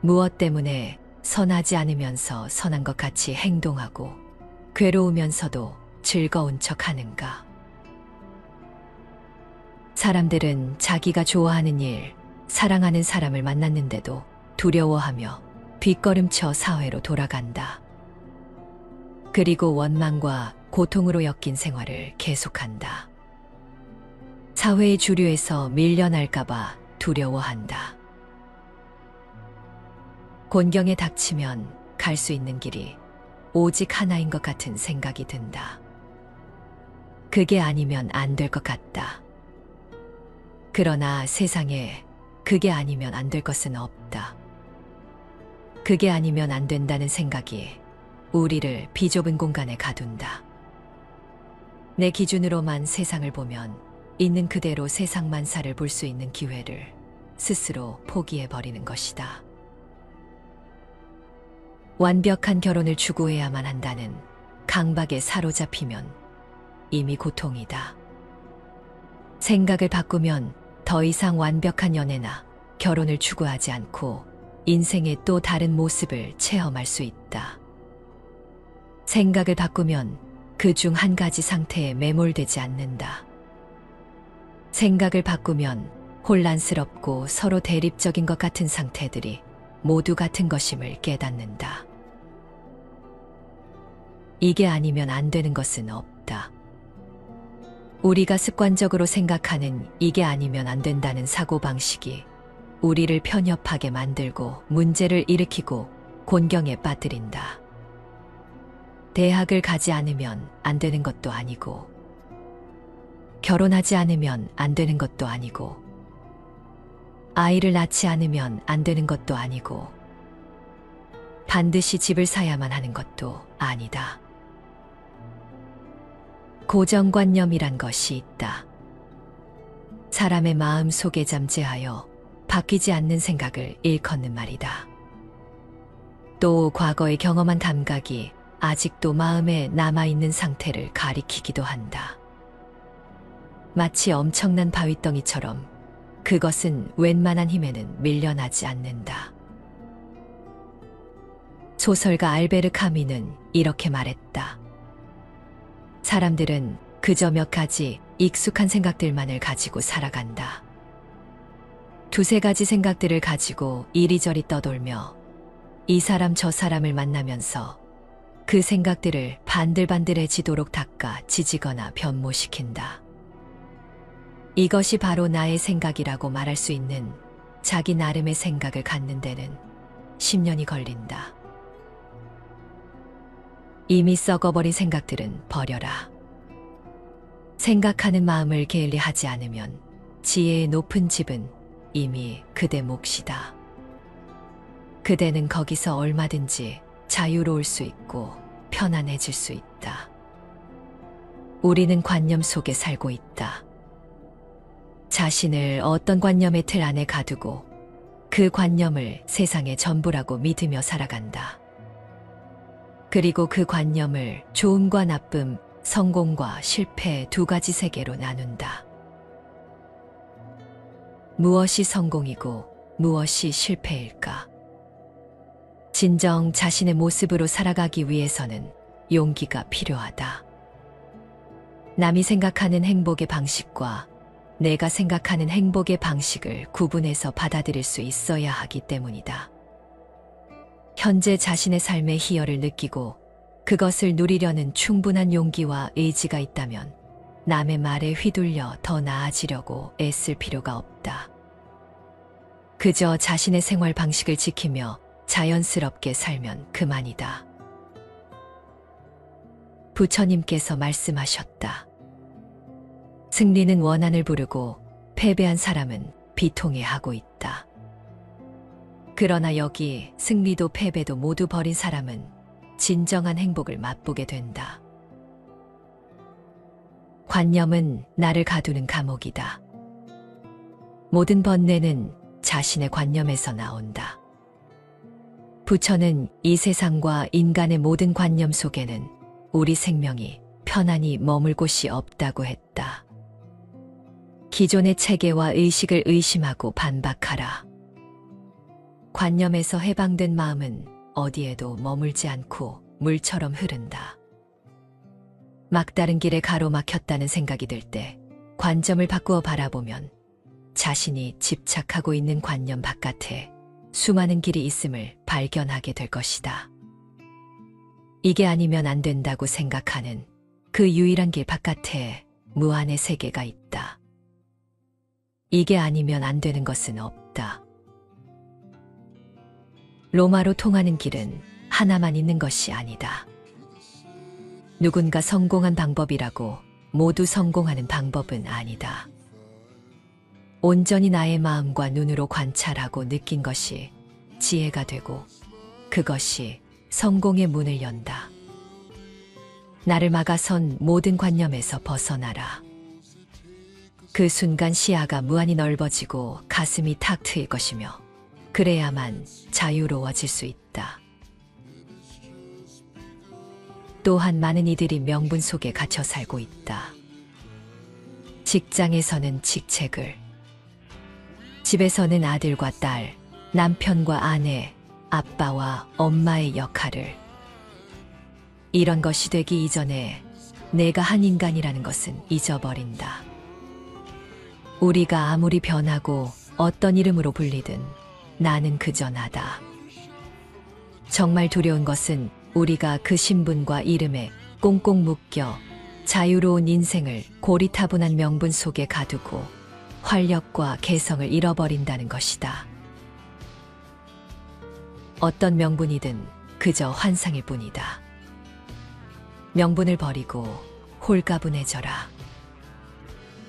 무엇 때문에 선하지 않으면서 선한 것 같이 행동하고 괴로우면서도 즐거운 척 하는가? 사람들은 자기가 좋아하는 일, 사랑하는 사람을 만났는데도 두려워하며 뒷걸음쳐 사회로 돌아간다. 그리고 원망과 고통으로 엮인 생활을 계속한다. 사회의 주류에서 밀려날까봐 두려워한다. 곤경에 닥치면 갈 수 있는 길이 오직 하나인 것 같은 생각이 든다. 그게 아니면 안 될 것 같다. 그러나 세상에 그게 아니면 안 될 것은 없다. 그게 아니면 안 된다는 생각이 우리를 비좁은 공간에 가둔다. 내 기준으로만 세상을 보면 있는 그대로 세상 만사를 볼 수 있는 기회를 스스로 포기해버리는 것이다. 완벽한 결혼을 추구해야만 한다는 강박에 사로잡히면 이미 고통이다. 생각을 바꾸면 더 이상 완벽한 연애나 결혼을 추구하지 않고 인생의 또 다른 모습을 체험할 수 있다. 생각을 바꾸면 그 중 한 가지 상태에 매몰되지 않는다. 생각을 바꾸면 혼란스럽고 서로 대립적인 것 같은 상태들이 모두 같은 것임을 깨닫는다. 이게 아니면 안 되는 것은 없다. 우리가 습관적으로 생각하는 이게 아니면 안 된다는 사고방식이 우리를 편협하게 만들고 문제를 일으키고 곤경에 빠뜨린다. 대학을 가지 않으면 안 되는 것도 아니고, 결혼하지 않으면 안 되는 것도 아니고, 아이를 낳지 않으면 안 되는 것도 아니고, 반드시 집을 사야만 하는 것도 아니다. 고정관념이란 것이 있다. 사람의 마음 속에 잠재하여 바뀌지 않는 생각을 일컫는 말이다. 또 과거에 경험한 감각이 아직도 마음에 남아있는 상태를 가리키기도 한다. 마치 엄청난 바위덩이처럼 그것은 웬만한 힘에는 밀려나지 않는다. 소설가 알베르 카미는 이렇게 말했다. 사람들은 그저 몇 가지 익숙한 생각들만을 가지고 살아간다. 두세 가지 생각들을 가지고 이리저리 떠돌며 이 사람 저 사람을 만나면서 그 생각들을 반들반들해지도록 닦아 지지거나 변모시킨다. 이것이 바로 나의 생각이라고 말할 수 있는 자기 나름의 생각을 갖는 데는 10년이 걸린다. 이미 썩어버린 생각들은 버려라. 생각하는 마음을 게을리하지 않으면 지혜의 높은 집은 이미 그대 몫이다. 그대는 거기서 얼마든지 자유로울 수 있고 편안해질 수 있다. 우리는 관념 속에 살고 있다. 자신을 어떤 관념의 틀 안에 가두고 그 관념을 세상의 전부라고 믿으며 살아간다. 그리고 그 관념을 좋음과 나쁨, 성공과 실패 두 가지 세계로 나눈다. 무엇이 성공이고 무엇이 실패일까? 진정 자신의 모습으로 살아가기 위해서는 용기가 필요하다. 남이 생각하는 행복의 방식과 내가 생각하는 행복의 방식을 구분해서 받아들일 수 있어야 하기 때문이다. 현재 자신의 삶의 희열을 느끼고 그것을 누리려는 충분한 용기와 의지가 있다면 남의 말에 휘둘려 더 나아지려고 애쓸 필요가 없다. 그저 자신의 생활 방식을 지키며 자연스럽게 살면 그만이다. 부처님께서 말씀하셨다. 승리는 원한을 부르고 패배한 사람은 비통해하고 있다. 그러나 여기 승리도 패배도 모두 버린 사람은 진정한 행복을 맛보게 된다. 관념은 나를 가두는 감옥이다. 모든 번뇌는 자신의 관념에서 나온다. 부처는 이 세상과 인간의 모든 관념 속에는 우리 생명이 편안히 머물 곳이 없다고 했다. 기존의 체계와 의식을 의심하고 반박하라. 관념에서 해방된 마음은 어디에도 머물지 않고 물처럼 흐른다. 막다른 길에 가로막혔다는 생각이 들 때 관점을 바꾸어 바라보면 자신이 집착하고 있는 관념 바깥에 수많은 길이 있음을 발견하게 될 것이다. 이게 아니면 안 된다고 생각하는 그 유일한 길 바깥에 무한의 세계가 있다. 이게 아니면 안 되는 것은 없다. 로마로 통하는 길은 하나만 있는 것이 아니다. 누군가 성공한 방법이라고 모두 성공하는 방법은 아니다. 온전히 나의 마음과 눈으로 관찰하고 느낀 것이 지혜가 되고 그것이 성공의 문을 연다. 나를 막아선 모든 관념에서 벗어나라. 그 순간 시야가 무한히 넓어지고 가슴이 탁 트일 것이며 그래야만 자유로워질 수 있다. 또한 많은 이들이 명분 속에 갇혀 살고 있다. 직장에서는 직책을, 집에서는 아들과 딸, 남편과 아내, 아빠와 엄마의 역할을. 이런 것이 되기 이전에 내가 한 인간이라는 것은 잊어버린다. 우리가 아무리 변하고 어떤 이름으로 불리든 나는 그저 나다. 정말 두려운 것은 우리가 그 신분과 이름에 꽁꽁 묶여 자유로운 인생을 고리타분한 명분 속에 가두고 활력과 개성을 잃어버린다는 것이다. 어떤 명분이든 그저 환상일 뿐이다. 명분을 버리고 홀가분해져라.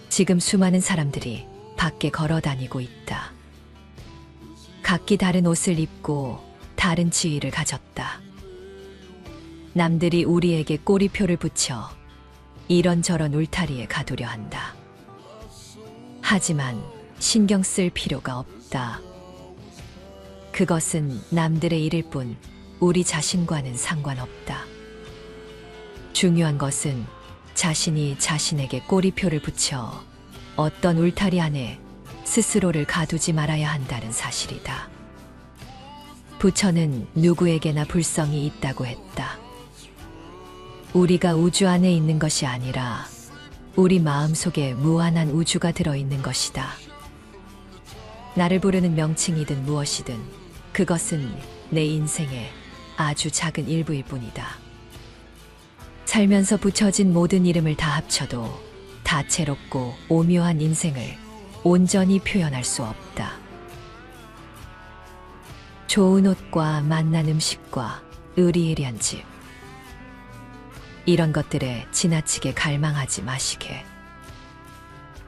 지금 수많은 사람들이 밖에 걸어 다니고 있다. 각기 다른 옷을 입고 다른 지위를 가졌다. 남들이 우리에게 꼬리표를 붙여 이런저런 울타리에 가두려 한다. 하지만 신경 쓸 필요가 없다. 그것은 남들의 일일 뿐 우리 자신과는 상관없다. 중요한 것은 자신이 자신에게 꼬리표를 붙여 어떤 울타리 안에 스스로를 가두지 말아야 한다는 사실이다. 부처는 누구에게나 불성이 있다고 했다. 우리가 우주 안에 있는 것이 아니라 우리 마음속에 무한한 우주가 들어있는 것이다. 나를 부르는 명칭이든 무엇이든 그것은 내 인생의 아주 작은 일부일 뿐이다. 살면서 붙여진 모든 이름을 다 합쳐도 다채롭고 오묘한 인생을 온전히 표현할 수 없다. 좋은 옷과 맛난 음식과 의리의리한 집, 이런 것들에 지나치게 갈망하지 마시게.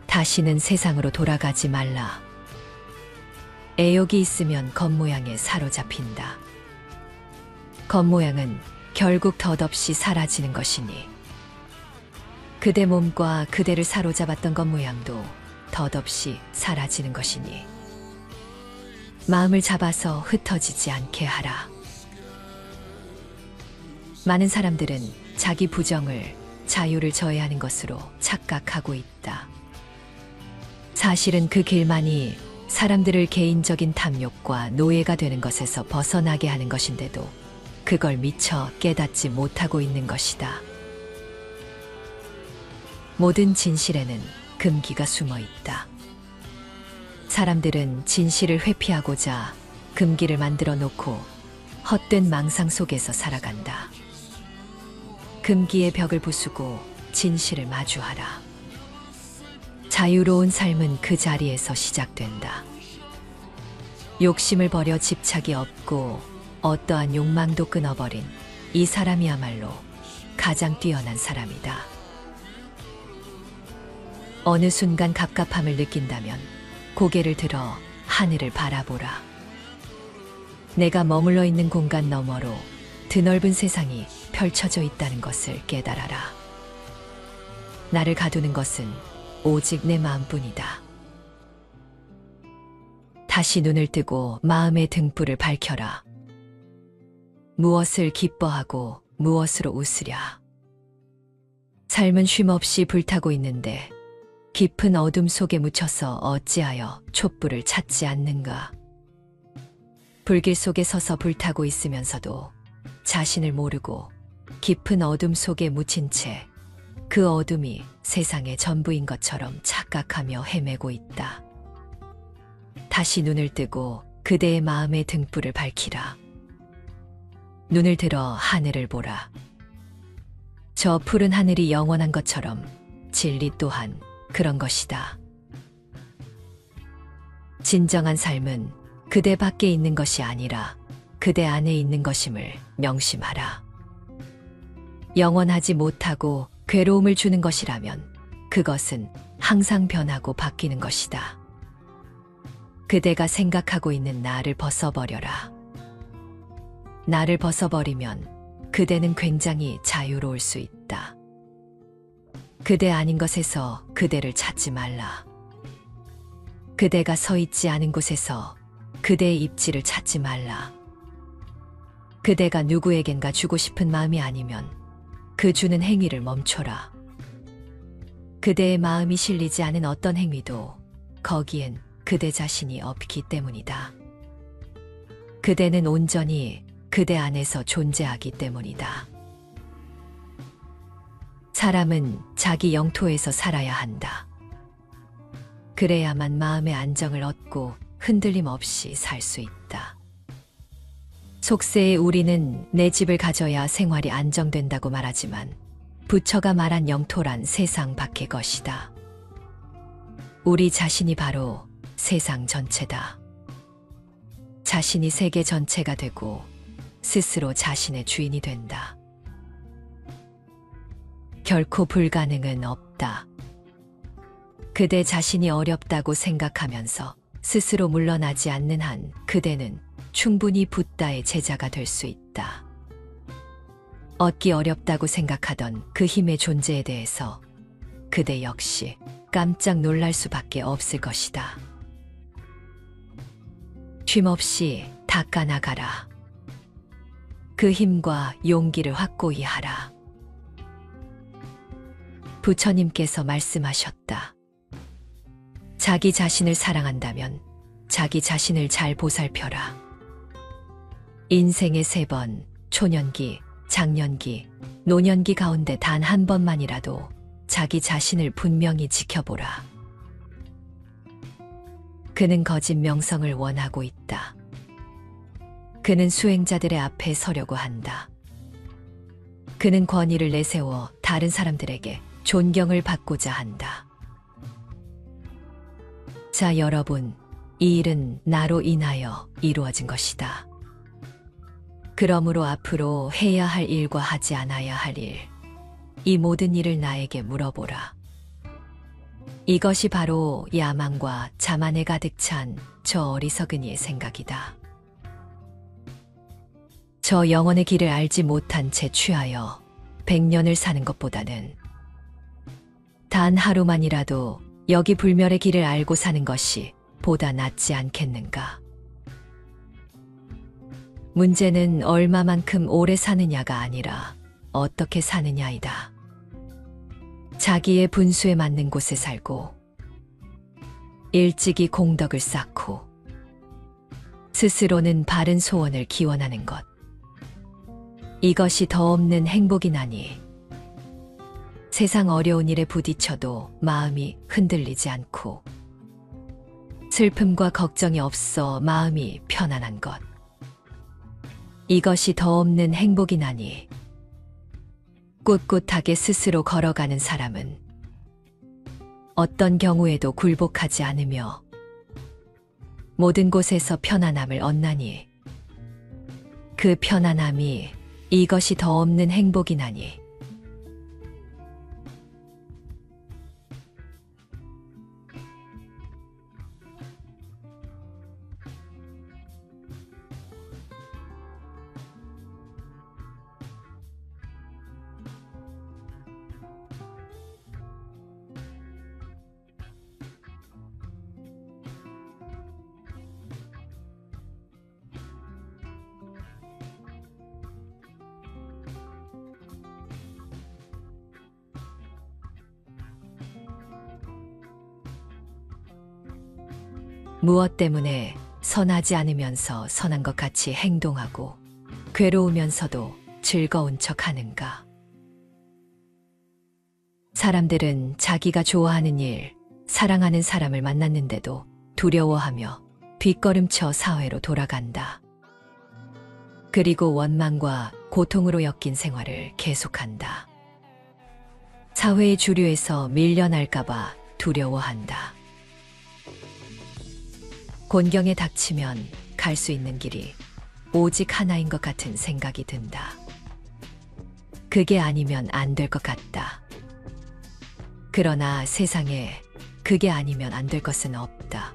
다시는 세상으로 돌아가지 말라. 애욕이 있으면 겉모양에 사로잡힌다. 겉모양은 결국 덧없이 사라지는 것이니 그대 몸과 그대를 사로잡았던 겉모양도 덧없이 사라지는 것이니 마음을 잡아서 흩어지지 않게 하라. 많은 사람들은 자기 부정을 자유를 저해하는 것으로 착각하고 있다. 사실은 그 길만이 사람들을 개인적인 탐욕과 노예가 되는 것에서 벗어나게 하는 것인데도 그걸 미처 깨닫지 못하고 있는 것이다. 모든 진실에는 금기가 숨어 있다. 사람들은 진실을 회피하고자 금기를 만들어 놓고 헛된 망상 속에서 살아간다. 금기의 벽을 부수고 진실을 마주하라. 자유로운 삶은 그 자리에서 시작된다. 욕심을 버려 집착이 없고 어떠한 욕망도 끊어버린 이 사람이야말로 가장 뛰어난 사람이다. 어느 순간 갑갑함을 느낀다면 고개를 들어 하늘을 바라보라. 내가 머물러 있는 공간 너머로 드넓은 세상이 펼쳐져 있다는 것을 깨달아라. 나를 가두는 것은 오직 내 마음뿐이다. 다시 눈을 뜨고 마음의 등불을 밝혀라. 무엇을 기뻐하고 무엇으로 웃으랴. 삶은 쉼없이 불타고 있는데 깊은 어둠 속에 묻혀서 어찌하여 촛불을 찾지 않는가. 불길 속에 서서 불타고 있으면서도 자신을 모르고 깊은 어둠 속에 묻힌 채 그 어둠이 세상의 전부인 것처럼 착각하며 헤매고 있다. 다시 눈을 뜨고 그대의 마음의 등불을 밝히라. 눈을 들어 하늘을 보라. 저 푸른 하늘이 영원한 것처럼 진리 또한 그런 것이다. 진정한 삶은 그대 밖에 있는 것이 아니라 그대 안에 있는 것임을 명심하라. 영원하지 못하고 괴로움을 주는 것이라면 그것은 항상 변하고 바뀌는 것이다. 그대가 생각하고 있는 나를 벗어버려라. 나를 벗어버리면 그대는 굉장히 자유로울 수 있다. 그대 아닌 것에서 그대를 찾지 말라. 그대가 서 있지 않은 곳에서 그대의 입지를 찾지 말라. 그대가 누구에겐가 주고 싶은 마음이 아니면 그 주는 행위를 멈춰라. 그대의 마음이 실리지 않은 어떤 행위도 거기엔 그대 자신이 없기 때문이다. 그대는 온전히 그대 안에서 존재하기 때문이다. 사람은 자기 영토에서 살아야 한다. 그래야만 마음의 안정을 얻고 흔들림 없이 살 수 있다. 속세의 우리는 내 집을 가져야 생활이 안정된다고 말하지만 부처가 말한 영토란 세상 밖의 것이다. 우리 자신이 바로 세상 전체다. 자신이 세계 전체가 되고 스스로 자신의 주인이 된다. 결코 불가능은 없다. 그대 자신이 어렵다고 생각하면서 스스로 물러나지 않는 한 그대는 충분히 붓다의 제자가 될 수 있다. 얻기 어렵다고 생각하던 그 힘의 존재에 대해서 그대 역시 깜짝 놀랄 수밖에 없을 것이다. 쉼없이 닦아나가라. 그 힘과 용기를 확고히 하라. 부처님께서 말씀하셨다. 자기 자신을 사랑한다면 자기 자신을 잘 보살펴라. 인생의 3번, 초년기, 장년기, 노년기 가운데 단 한 번만이라도 자기 자신을 분명히 지켜보라. 그는 거짓 명성을 원하고 있다. 그는 수행자들의 앞에 서려고 한다. 그는 권위를 내세워 다른 사람들에게 존경을 받고자 한다. 자, 여러분, 이 일은 나로 인하여 이루어진 것이다. 그러므로 앞으로 해야 할 일과 하지 않아야 할 일, 이 모든 일을 나에게 물어보라. 이것이 바로 야망과 자만에 가득 찬 저 어리석은이의 생각이다. 저 영혼의 길을 알지 못한 채 취하여 100년을 사는 것보다는 단 하루만이라도 여기 불멸의 길을 알고 사는 것이 보다 낫지 않겠는가. 문제는 얼마만큼 오래 사느냐가 아니라 어떻게 사느냐이다. 자기의 분수에 맞는 곳에 살고 일찍이 공덕을 쌓고 스스로는 바른 소원을 기원하는 것. 이것이 더 없는 행복이나니 세상 어려운 일에 부딪혀도 마음이 흔들리지 않고 슬픔과 걱정이 없어 마음이 편안한 것. 이것이 더 없는 행복이나니 꿋꿋하게 스스로 걸어가는 사람은 어떤 경우에도 굴복하지 않으며 모든 곳에서 편안함을 얻나니 그 편안함이 이것이 더 없는 행복이나니 무엇 때문에 선하지 않으면서 선한 것 같이 행동하고 괴로우면서도 즐거운 척 하는가? 사람들은 자기가 좋아하는 일, 사랑하는 사람을 만났는데도 두려워하며 뒷걸음쳐 사회로 돌아간다. 그리고 원망과 고통으로 엮인 생활을 계속한다. 사회의 주류에서 밀려날까봐 두려워한다. 곤경에 닥치면 갈 수 있는 길이 오직 하나인 것 같은 생각이 든다. 그게 아니면 안 될 것 같다. 그러나 세상에 그게 아니면 안 될 것은 없다.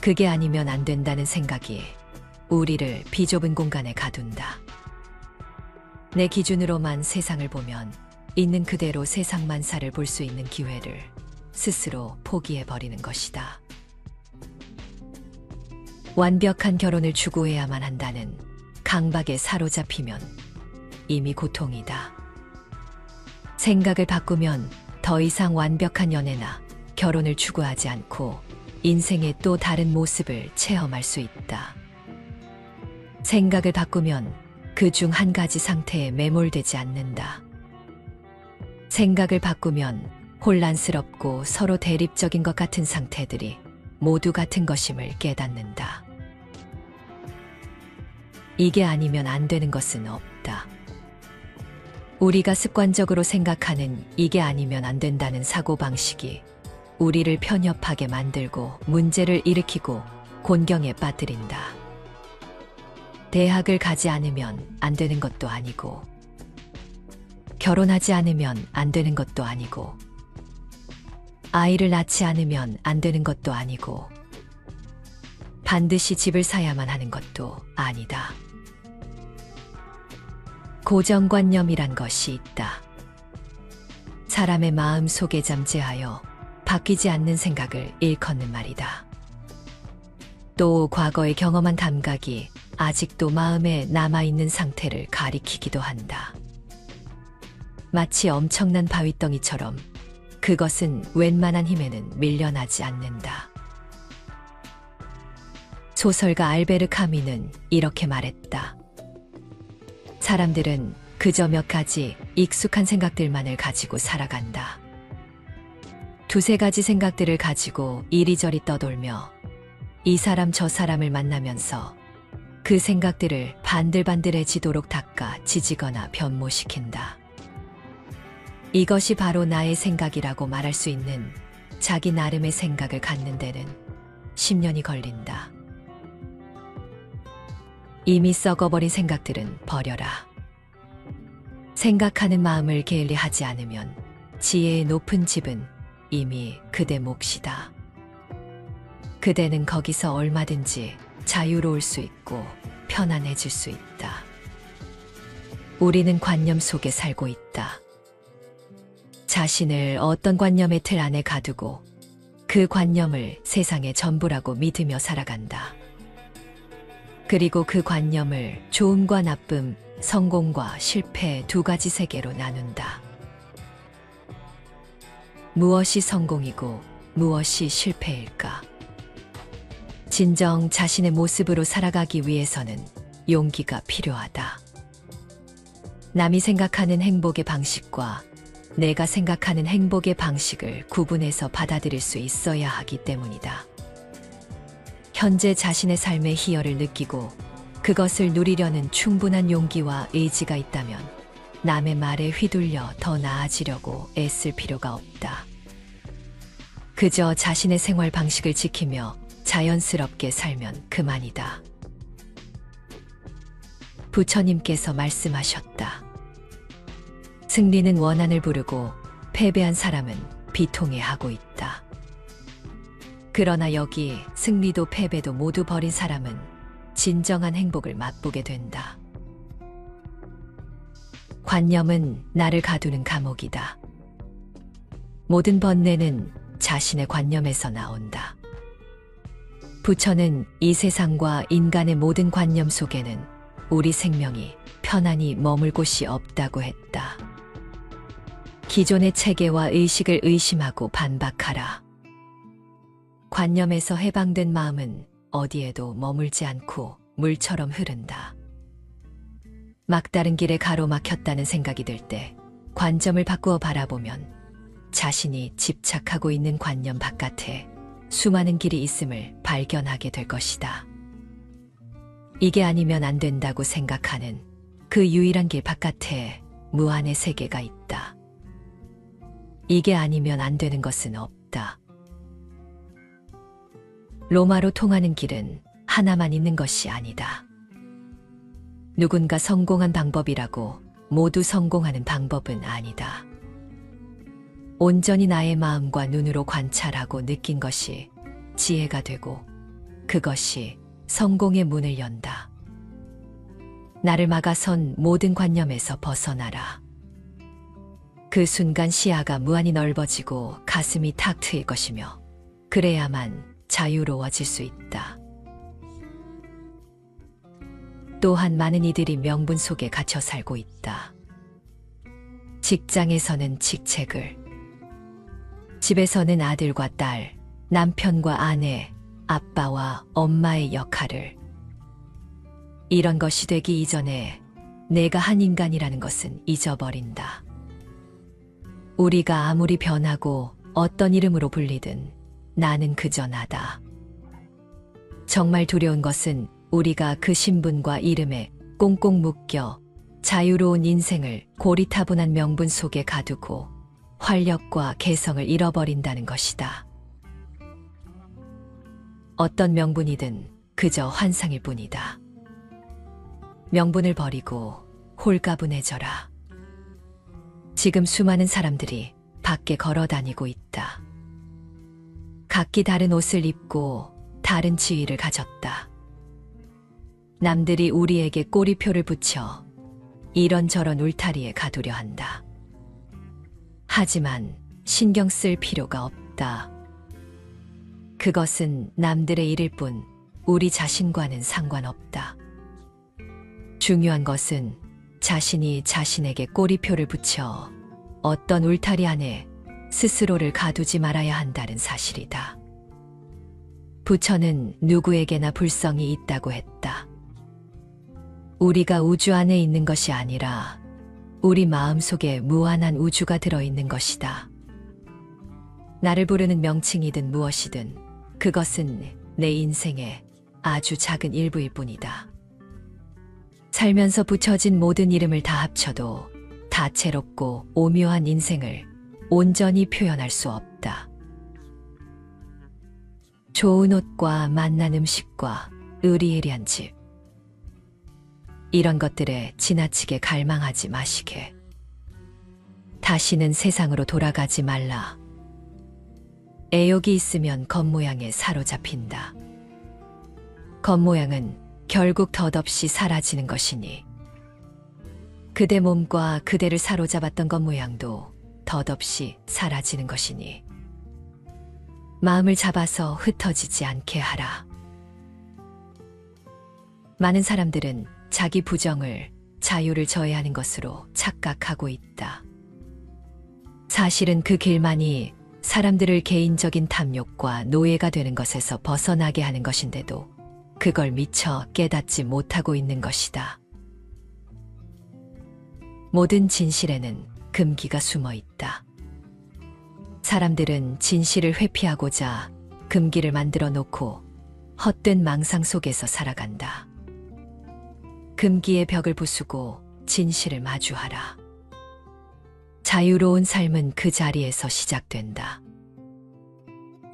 그게 아니면 안 된다는 생각이 우리를 비좁은 공간에 가둔다. 내 기준으로만 세상을 보면 있는 그대로 세상 만사를 볼 수 있는 기회를 스스로 포기해버리는 것이다. 완벽한 결혼을 추구해야만 한다는 강박에 사로잡히면 이미 고통이다. 생각을 바꾸면 더 이상 완벽한 연애나 결혼을 추구하지 않고 인생의 또 다른 모습을 체험할 수 있다. 생각을 바꾸면 그 중 한 가지 상태에 매몰되지 않는다. 생각을 바꾸면 혼란스럽고 서로 대립적인 것 같은 상태들이 모두 같은 것임을 깨닫는다. 이게 아니면 안 되는 것은 없다. 우리가 습관적으로 생각하는 이게 아니면 안 된다는 사고방식이 우리를 편협하게 만들고 문제를 일으키고 곤경에 빠뜨린다. 대학을 가지 않으면 안 되는 것도 아니고, 결혼하지 않으면 안 되는 것도 아니고, 아이를 낳지 않으면 안 되는 것도 아니고, 반드시 집을 사야만 하는 것도 아니다. 고정관념이란 것이 있다. 사람의 마음 속에 잠재하여 바뀌지 않는 생각을 일컫는 말이다. 또 과거의 경험한 감각이 아직도 마음에 남아있는 상태를 가리키기도 한다. 마치 엄청난 바위덩이처럼 그것은 웬만한 힘에는 밀려나지 않는다. 소설가 알베르 카미는 이렇게 말했다. 사람들은 그저 몇 가지 익숙한 생각들만을 가지고 살아간다. 두세 가지 생각들을 가지고 이리저리 떠돌며 이 사람 저 사람을 만나면서 그 생각들을 반들반들해지도록 닦아 지지거나 변모시킨다. 이것이 바로 나의 생각이라고 말할 수 있는 자기 나름의 생각을 갖는 데는 10년이 걸린다. 이미 썩어버린 생각들은 버려라. 생각하는 마음을 게을리하지 않으면 지혜의 높은 집은 이미 그대 몫이다. 그대는 거기서 얼마든지 자유로울 수 있고 편안해질 수 있다. 우리는 관념 속에 살고 있다. 자신을 어떤 관념의 틀 안에 가두고 그 관념을 세상의 전부라고 믿으며 살아간다. 그리고 그 관념을 좋음과 나쁨, 성공과 실패 두 가지 세계로 나눈다. 무엇이 성공이고 무엇이 실패일까? 진정 자신의 모습으로 살아가기 위해서는 용기가 필요하다. 남이 생각하는 행복의 방식과 내가 생각하는 행복의 방식을 구분해서 받아들일 수 있어야 하기 때문이다. 현재 자신의 삶의 희열을 느끼고 그것을 누리려는 충분한 용기와 의지가 있다면 남의 말에 휘둘려 더 나아지려고 애쓸 필요가 없다. 그저 자신의 생활 방식을 지키며 자연스럽게 살면 그만이다. 부처님께서 말씀하셨다. 승리는 원한을 부르고 패배한 사람은 비통해하고 있다. 그러나 여기 승리도 패배도 모두 버린 사람은 진정한 행복을 맛보게 된다. 관념은 나를 가두는 감옥이다. 모든 번뇌는 자신의 관념에서 나온다. 부처는 이 세상과 인간의 모든 관념 속에는 우리 생명이 편안히 머물 곳이 없다고 했다. 기존의 체계와 의식을 의심하고 반박하라. 관념에서 해방된 마음은 어디에도 머물지 않고 물처럼 흐른다. 막다른 길에 가로막혔다는 생각이 들 때 관점을 바꾸어 바라보면 자신이 집착하고 있는 관념 바깥에 수많은 길이 있음을 발견하게 될 것이다. 이게 아니면 안 된다고 생각하는 그 유일한 길 바깥에 무한의 세계가 있다. 이게 아니면 안 되는 것은 없다. 로마로 통하는 길은 하나만 있는 것이 아니다. 누군가 성공한 방법이라고 모두 성공하는 방법은 아니다. 온전히 나의 마음과 눈으로 관찰하고 느낀 것이 지혜가 되고 그것이 성공의 문을 연다. 나를 막아선 모든 관념에서 벗어나라. 그 순간 시야가 무한히 넓어지고 가슴이 탁 트일 것이며 그래야만 자유로워질 수 있다. 또한 많은 이들이 명분 속에 갇혀 살고 있다. 직장에서는 직책을, 집에서는 아들과 딸, 남편과 아내, 아빠와 엄마의 역할을. 이런 것이 되기 이전에 내가 한 인간이라는 것은 잊어버린다. 우리가 아무리 변하고 어떤 이름으로 불리든 나는 그저 나다. 정말 두려운 것은 우리가 그 신분과 이름에 꽁꽁 묶여 자유로운 인생을 고리타분한 명분 속에 가두고 활력과 개성을 잃어버린다는 것이다. 어떤 명분이든 그저 환상일 뿐이다. 명분을 버리고 홀가분해져라. 지금 수많은 사람들이 밖에 걸어 다니고 있다. 각기 다른 옷을 입고 다른 지위를 가졌다. 남들이 우리에게 꼬리표를 붙여 이런저런 울타리에 가두려 한다. 하지만 신경 쓸 필요가 없다. 그것은 남들의 일일 뿐 우리 자신과는 상관없다. 중요한 것은 자신이 자신에게 꼬리표를 붙여 어떤 울타리 안에 스스로를 가두지 말아야 한다는 사실이다. 부처는 누구에게나 불성이 있다고 했다. 우리가 우주 안에 있는 것이 아니라 우리 마음속에 무한한 우주가 들어있는 것이다. 나를 부르는 명칭이든 무엇이든 그것은 내 인생의 아주 작은 일부일 뿐이다. 살면서 붙여진 모든 이름을 다 합쳐도 다채롭고 오묘한 인생을 온전히 표현할 수 없다. 좋은 옷과 맛난 음식과 의리의리한 집, 이런 것들에 지나치게 갈망하지 마시게. 다시는 세상으로 돌아가지 말라. 애욕이 있으면 겉모양에 사로잡힌다. 겉모양은 결국 덧없이 사라지는 것이니 그대 몸과 그대를 사로잡았던 겉모양도 덧없이 사라지는 것이니 마음을 잡아서 흩어지지 않게 하라. 많은 사람들은 자기 부정을 자유를 저해하는 것으로 착각하고 있다. 사실은 그 길만이 사람들을 개인적인 탐욕과 노예가 되는 것에서 벗어나게 하는 것인데도 그걸 미처 깨닫지 못하고 있는 것이다. 모든 진실에는 금기가 숨어 있다. 사람들은 진실을 회피하고자 금기를 만들어 놓고 헛된 망상 속에서 살아간다. 금기의 벽을 부수고 진실을 마주하라. 자유로운 삶은 그 자리에서 시작된다.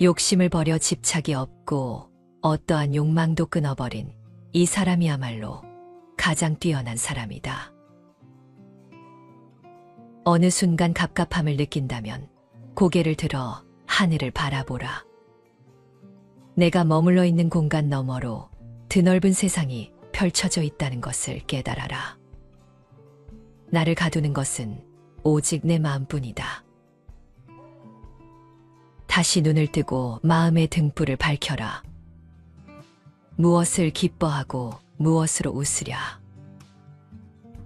욕심을 버려 집착이 없고 어떠한 욕망도 끊어버린 이 사람이야말로 가장 뛰어난 사람이다. 어느 순간 갑갑함을 느낀다면 고개를 들어 하늘을 바라보라. 내가 머물러 있는 공간 너머로 드넓은 세상이 펼쳐져 있다는 것을 깨달아라. 나를 가두는 것은 오직 내 마음뿐이다. 다시 눈을 뜨고 마음의 등불을 밝혀라. 무엇을 기뻐하고 무엇으로 웃으랴.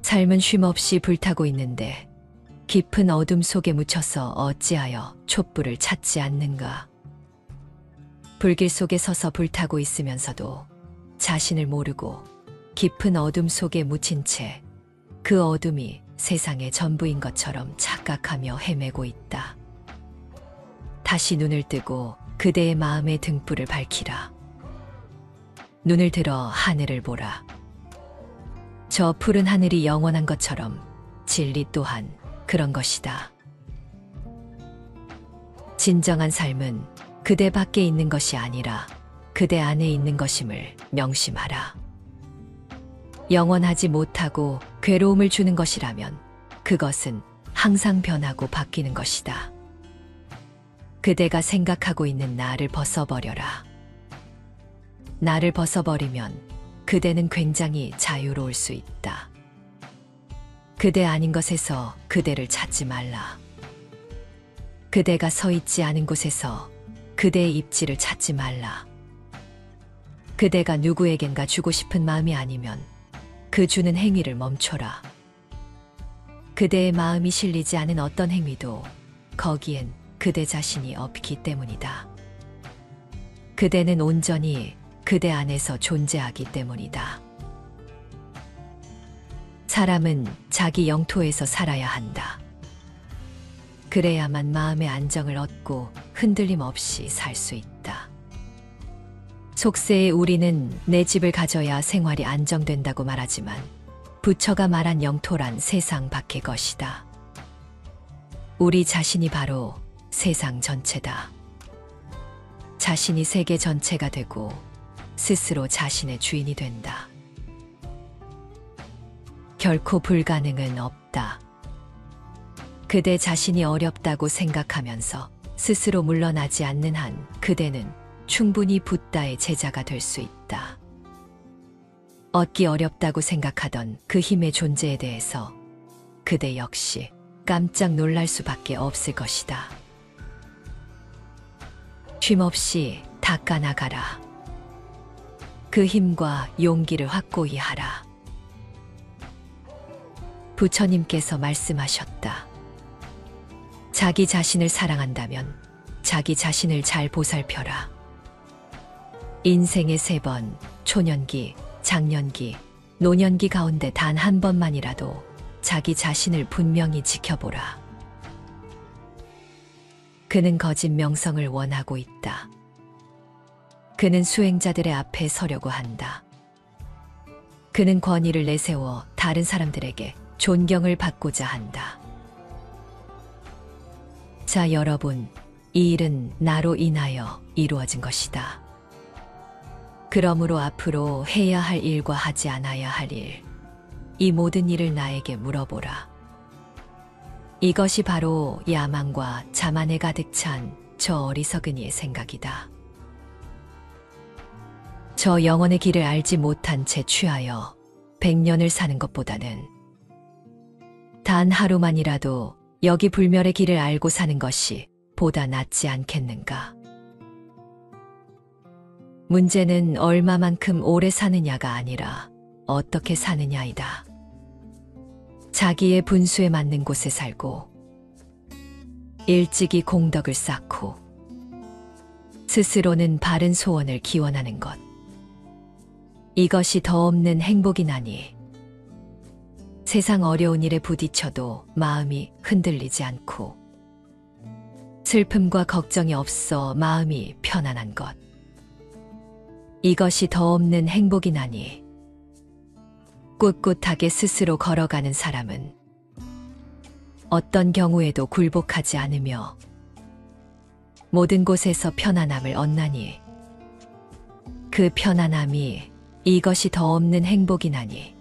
삶은 쉼없이 불타고 있는데 깊은 어둠 속에 묻혀서 어찌하여 촛불을 찾지 않는가. 불길 속에 서서 불타고 있으면서도 자신을 모르고 깊은 어둠 속에 묻힌 채 그 어둠이 세상의 전부인 것처럼 착각하며 헤매고 있다. 다시 눈을 뜨고 그대의 마음의 등불을 밝히라. 눈을 들어 하늘을 보라. 저 푸른 하늘이 영원한 것처럼 진리 또한 그런 것이다. 진정한 삶은 그대 밖에 있는 것이 아니라 그대 안에 있는 것임을 명심하라. 영원하지 못하고 괴로움을 주는 것이라면 그것은 항상 변하고 바뀌는 것이다. 그대가 생각하고 있는 나를 벗어버려라. 나를 벗어버리면 그대는 굉장히 자유로울 수 있다. 그대 아닌 것에서 그대를 찾지 말라. 그대가 서 있지 않은 곳에서 그대의 입지를 찾지 말라. 그대가 누구에겐가 주고 싶은 마음이 아니면 그 주는 행위를 멈춰라. 그대의 마음이 실리지 않은 어떤 행위도 거기엔 그대 자신이 없기 때문이다. 그대는 온전히 그대 안에서 존재하기 때문이다. 사람은 자기 영토에서 살아야 한다. 그래야만 마음의 안정을 얻고 흔들림 없이 살 수 있다. 속세의 우리는 내 집을 가져야 생활이 안정된다고 말하지만 부처가 말한 영토란 세상 밖의 것이다. 우리 자신이 바로 세상 전체다. 자신이 세계 전체가 되고 스스로 자신의 주인이 된다. 결코 불가능은 없다. 그대 자신이 어렵다고 생각하면서 스스로 물러나지 않는 한 그대는 충분히 붓다의 제자가 될 수 있다. 얻기 어렵다고 생각하던 그 힘의 존재에 대해서 그대 역시 깜짝 놀랄 수밖에 없을 것이다. 쉼없이 닦아나가라. 그 힘과 용기를 확고히 하라. 부처님께서 말씀하셨다. 자기 자신을 사랑한다면 자기 자신을 잘 보살펴라. 인생의 3번, 초년기, 장년기, 노년기 가운데 단 한 번만이라도 자기 자신을 분명히 지켜보라. 그는 거짓 명성을 원하고 있다. 그는 수행자들의 앞에 서려고 한다. 그는 권위를 내세워 다른 사람들에게 존경을 받고자 한다. 자, 여러분, 이 일은 나로 인하여 이루어진 것이다. 그러므로 앞으로 해야 할 일과 하지 않아야 할 일, 이 모든 일을 나에게 물어보라. 이것이 바로 야망과 자만에 가득 찬 저 어리석은 이의 생각이다. 저 영혼의 길을 알지 못한 채 취하여 100년을 사는 것보다는 단 하루만이라도 여기 불멸의 길을 알고 사는 것이 보다 낫지 않겠는가. 문제는 얼마만큼 오래 사느냐가 아니라 어떻게 사느냐이다. 자기의 분수에 맞는 곳에 살고 일찍이 공덕을 쌓고 스스로는 바른 소원을 기원하는 것. 이것이 더 없는 행복이나니 세상 어려운 일에 부딪혀도 마음이 흔들리지 않고 슬픔과 걱정이 없어 마음이 편안한 것. 이것이 더 없는 행복이나니 꿋꿋하게 스스로 걸어가는 사람은 어떤 경우에도 굴복하지 않으며 모든 곳에서 편안함을 얻나니 그 편안함이 이것이 더 없는 행복이나니